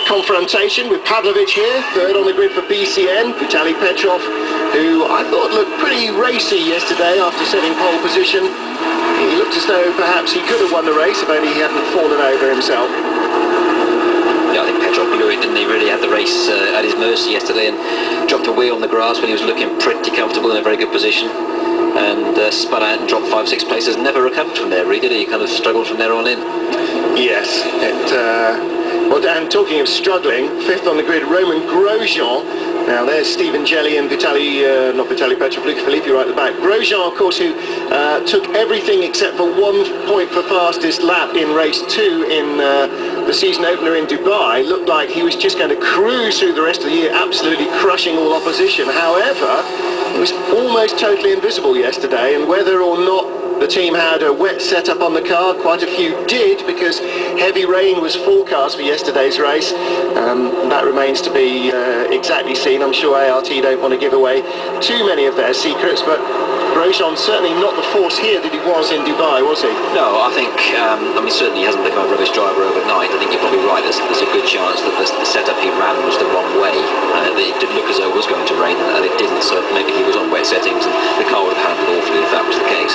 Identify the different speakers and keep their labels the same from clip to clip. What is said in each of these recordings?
Speaker 1: confrontation with Pavlovich here, third on the grid for BCN, Vitaly Petrov, who I thought looked pretty racy yesterday after setting pole position. He looked as though perhaps he could have won the race if only he hadn't fallen over himself.
Speaker 2: Yeah, I think Petrov blew it, didn't he? Really had the race at his mercy yesterday and dropped a wheel on the grass when he was looking pretty comfortable in a very good position. And spun out and dropped 5-6 places. Never recovered from there, really, did he? He kind of struggled from there on in.
Speaker 1: Yes, well, Dan, talking of struggling, fifth on the grid, Roman Grosjean. Now there's Stephen Jelly and not Vitaly Petrov, Luca Filippi right at the back. Grosjean, of course, who took everything except for 1 point for fastest lap in race 2 in the season opener in Dubai. Looked like he was just going to cruise through the rest of the year, absolutely crushing all opposition. However, he was almost totally invisible yesterday, and whether or not the team had a wet setup on the car, quite a few did, because heavy rain was forecast for yesterday's race. That remains to be exactly seen. I'm sure ART don't want to give away too many of their secrets, but Grosjean's certainly not the force here that he was in Dubai, was he?
Speaker 2: No, I think, certainly he hasn't become a rubbish driver overnight. I think you're probably right. There's a good chance that the setup he ran was the wrong way. It did look as though it was going to rain, and it didn't, so maybe he was on wet settings, and the car would have handled awfully if that was the case.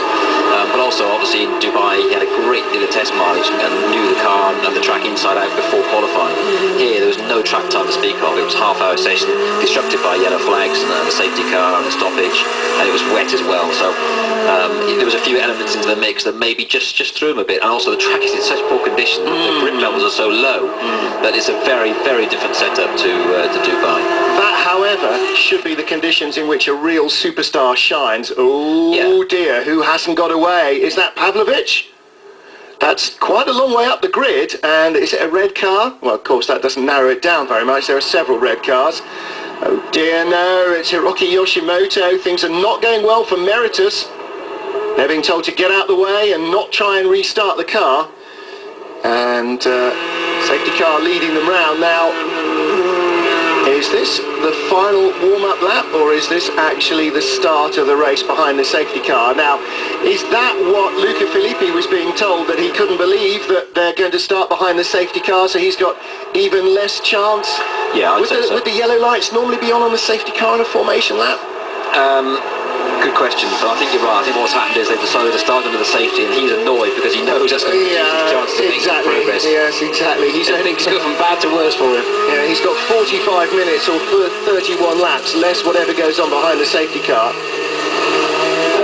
Speaker 2: But also, obviously, in Dubai, he had a great deal of test mileage and knew the car and the track inside out before qualifying. Here, there was no track time to speak of. It was a half-hour session, disrupted by yellow flags and the safety car and the stoppage, and it was wet as well. So there was a few elements into the mix that maybe just threw him a bit. And also, the track is in such poor condition. The grip levels are so low that it's a very, very different setup to Dubai.
Speaker 1: That, however, should be the conditions in which a real superstar shines. Oh, yeah. Dear, who hasn't got away? Is that Pavlovich? That's quite a long way up the grid, and is it a red car? Well, of course, that doesn't narrow it down very much. There are several red cars. Oh dear, no, it's Hiroki Yoshimoto. Things are not going well for Meritus. They're being told to get out the way and not try and restart the car. And safety car leading them round now. Is this the final warm-up lap, or is this actually the start of the race behind the safety car? Now, is that what Luca Filippi was being told, that he couldn't believe that they're going to start behind the safety car, so he's got even less chance?
Speaker 2: Yeah, I'd say so.
Speaker 1: Would the yellow lights normally be on the safety car in a formation lap?
Speaker 2: Good question, but I think you're right. I think what's happened is they've decided to start under the safety, and he's annoyed because he knows that's going to reduce his chances of making progress.
Speaker 1: Yes, exactly.
Speaker 2: I think it's going from bad to worse for him.
Speaker 1: Yeah, he's got 45 minutes or 31 laps, less whatever goes on behind the safety car.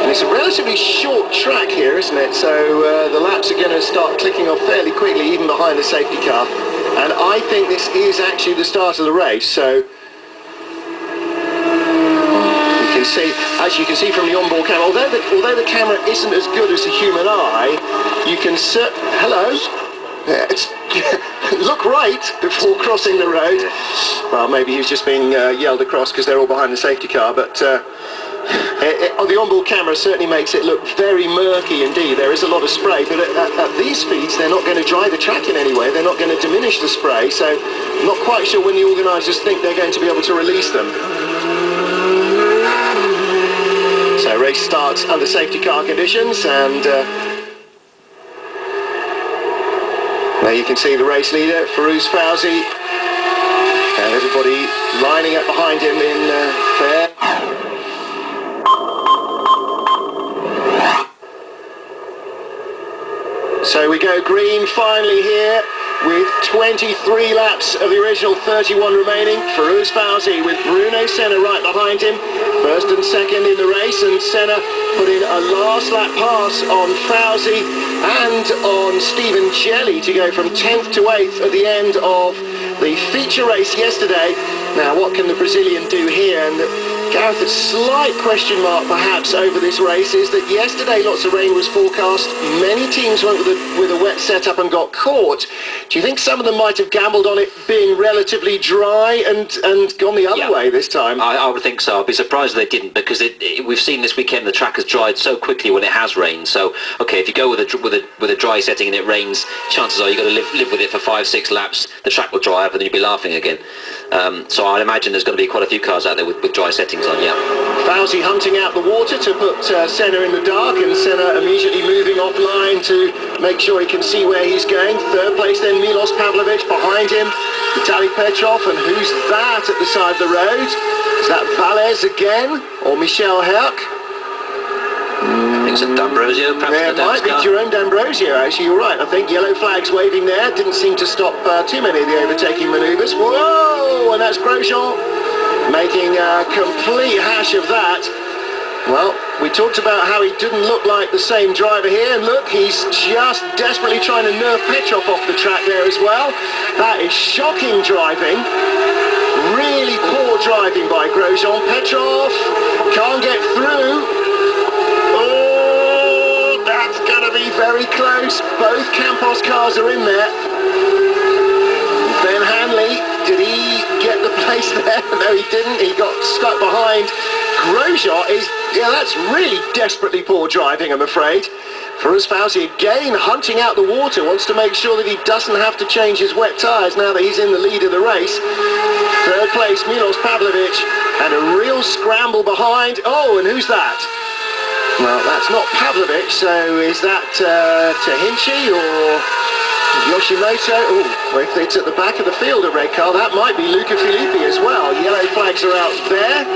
Speaker 1: And it's a relatively short track here, isn't it? So the laps are going to start clicking off fairly quickly, even behind the safety car. And I think this is actually the start of the race, so... See, as you can see from the onboard camera, although the camera isn't as good as the human eye, you can hello. Look right before crossing the road. Well, maybe he was just being yelled across because they're all behind the safety car, but the onboard camera certainly makes it look very murky indeed. There is a lot of spray, but at these speeds they're not going to dry the track in any way. They're not going to diminish the spray, so I'm not quite sure when the organisers think they're going to be able to release them. So race starts under safety car conditions, and there you can see the race leader, Firouz Fauzi, and everybody lining up behind him in fair. So we go green finally here, with 23 laps of the original 31 remaining. Firouz Fauzi with Bruno Senna right behind him, first and second in the race, and Senna put in a last lap pass on Fauzi and on Stephen Jelly to go from 10th to 8th at the end of the feature race yesterday. Now what can the Brazilian do here? And Gareth, a slight question mark perhaps over this race is that yesterday lots of rain was forecast. Many teams went with a wet setup and got caught. Do you think some of them might have gambled on it being relatively dry and gone the other way this time?
Speaker 2: I would think so. I'd be surprised if they didn't, because we've seen this weekend the track has dried so quickly when it has rained. So, okay, if you go with a dry setting and it rains, chances are you've got to live with it for 5-6 laps. The track will dry up and then you'll be laughing again. So I imagine there's going to be quite a few cars out there with dry settings on, yeah.
Speaker 1: Fauzi hunting out the water to put Senna in the dark, and Senna immediately moving offline to make sure he can see where he's going. Third place then Milos Pavlovic, behind him Vitaly Petrov, and who's that at the side of the road? Is that Valles again, or Michel Herc?
Speaker 2: I think it's a D'Ambrosio, perhaps.
Speaker 1: There might be Jerome D'Ambrosio, actually, you're right. I think yellow flags waving there, didn't seem to stop too many of the overtaking manoeuvres. Whoa, and that's Grosjean making a complete hash of that. Well, we talked about how he didn't look like the same driver here, and look, he's just desperately trying to nerve Petrov off the track there as well. That is shocking driving. Really poor driving by Grosjean. Petrov can't get through. Oh, that's going to be very close. Both Campos cars are in there. Ben Hanley, did he get the place there? No, he didn't. He got stuck behind. Grosjean is, yeah, that's really desperately poor driving, I'm afraid. Faraz Fauzi again hunting out the water, wants to make sure that he doesn't have to change his wet tyres now that he's in the lead of the race. Third place, Milos Pavlovic, and a real scramble behind. Oh, and who's that? Well, that's not Pavlovic, so is that Tahinchi or Yoshimoto? Oh, if it's at the back of the field, a red car, that might be Luca Filippi as well. Yellow flags are out there,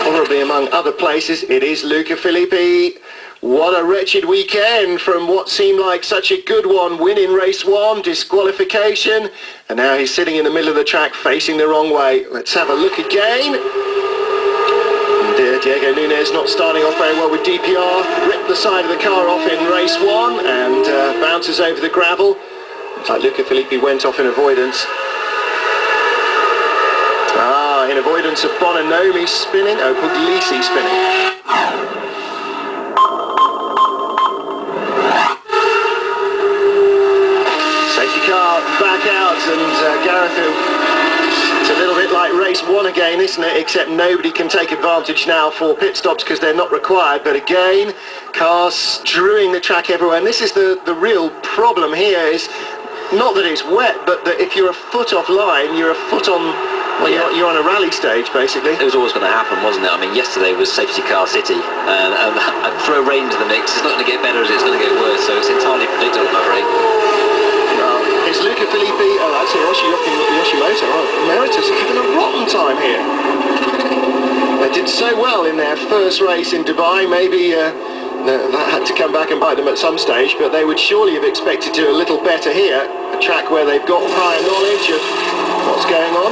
Speaker 1: probably among other places. It is Luca Filippi. What a wretched weekend from what seemed like such a good one. Win in race 1, disqualification, and now he's sitting in the middle of the track facing the wrong way. Let's have a look again. And, Diego Nunes not starting off very well with DPR. Ripped the side of the car off in race 1 and bounces over the gravel. Looks like Luca Filippi went off in avoidance. In avoidance of Bononomi spinning. Oh, Puglisi spinning. Back out, and Gareth, it's a little bit like race 1 again, isn't it, except nobody can take advantage now for pit stops because they're not required, but again cars strewing the track everywhere, and this is the real problem here, is not that it's wet, but that if you're a foot off line, you're a foot on, well, you're on a rally stage basically.
Speaker 2: It was always going to happen, wasn't it? I mean, yesterday was safety car city, and throw rain into the mix, it's not going to get better, it's going to get worse, so it's entirely predictable, I'm afraid.
Speaker 1: It's Luca Filippi, oh that's Yoshimoto, oh, Meritus having a rotten time here. They did so well in their first race in Dubai, maybe that had to come back and bite them at some stage, but they would surely have expected to do a little better here, a track where they've got prior knowledge of what's going on.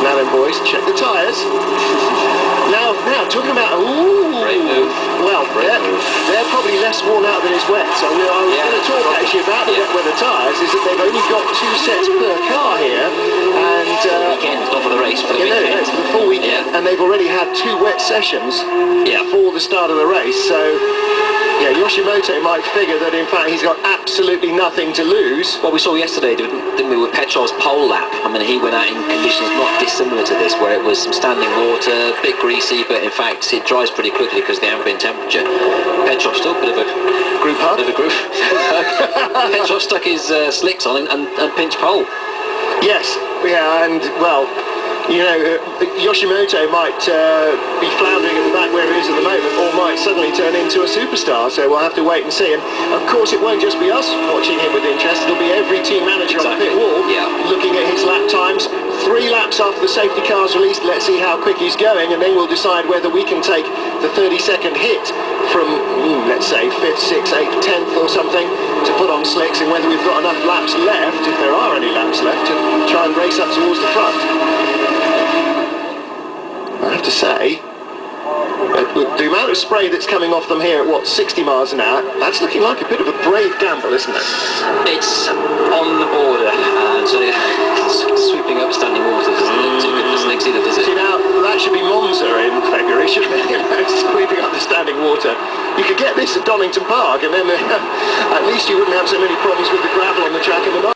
Speaker 1: Now then boys, check the tyres. Now, talking about,
Speaker 2: great move.
Speaker 1: Well, they're probably less worn out than is wet, so I was going to talk actually about the wet weather tyres, is that they've only got 2 sets per car here, and
Speaker 2: weekend, not for the race, for the weekend.
Speaker 1: No, it's for the full weekend, and they've already had 2 wet sessions before the start of the race, so yeah, Yoshimoto might figure that in fact he's got absolutely nothing to lose.
Speaker 2: What we saw yesterday, didn't we, with Petrov's pole lap? I mean, he went out in conditions not dissimilar to this, where it was some standing water, a bit greasy, but in fact it dries pretty quickly because of the ambient temperature. Petrov still a bit of a
Speaker 1: group hug.
Speaker 2: Petrov stuck his slicks on and pinched pole.
Speaker 1: Yes, yeah, and well, you know, Yoshimoto might be floundering at the back where he is at the moment, or might suddenly turn into a superstar, so we'll have to wait and see. And of course it won't just be us watching him with interest, it'll be every team manager on the pit wall looking at his lap times. 3 laps after the safety car's released, let's see how quick he's going, and then we'll decide whether we can take the 30-second hit from, let's say, 5th, 6th, 8th, 10th or something to put on slicks, and whether we've got enough laps left, if there are any laps left, to try and race up towards the front. I have to say, the amount of spray that's coming off them here at, 60 miles an hour, that's looking like a bit of a brave gamble, isn't it?
Speaker 2: It's on the border, so sweeping up standing waters isn't too good for slicks either, does it?
Speaker 1: See, now, that should be Monza in February, shouldn't it? Sweeping up the standing water. You could get this at Donington Park, and then at least you wouldn't have so many problems with the gravel on the track in the night.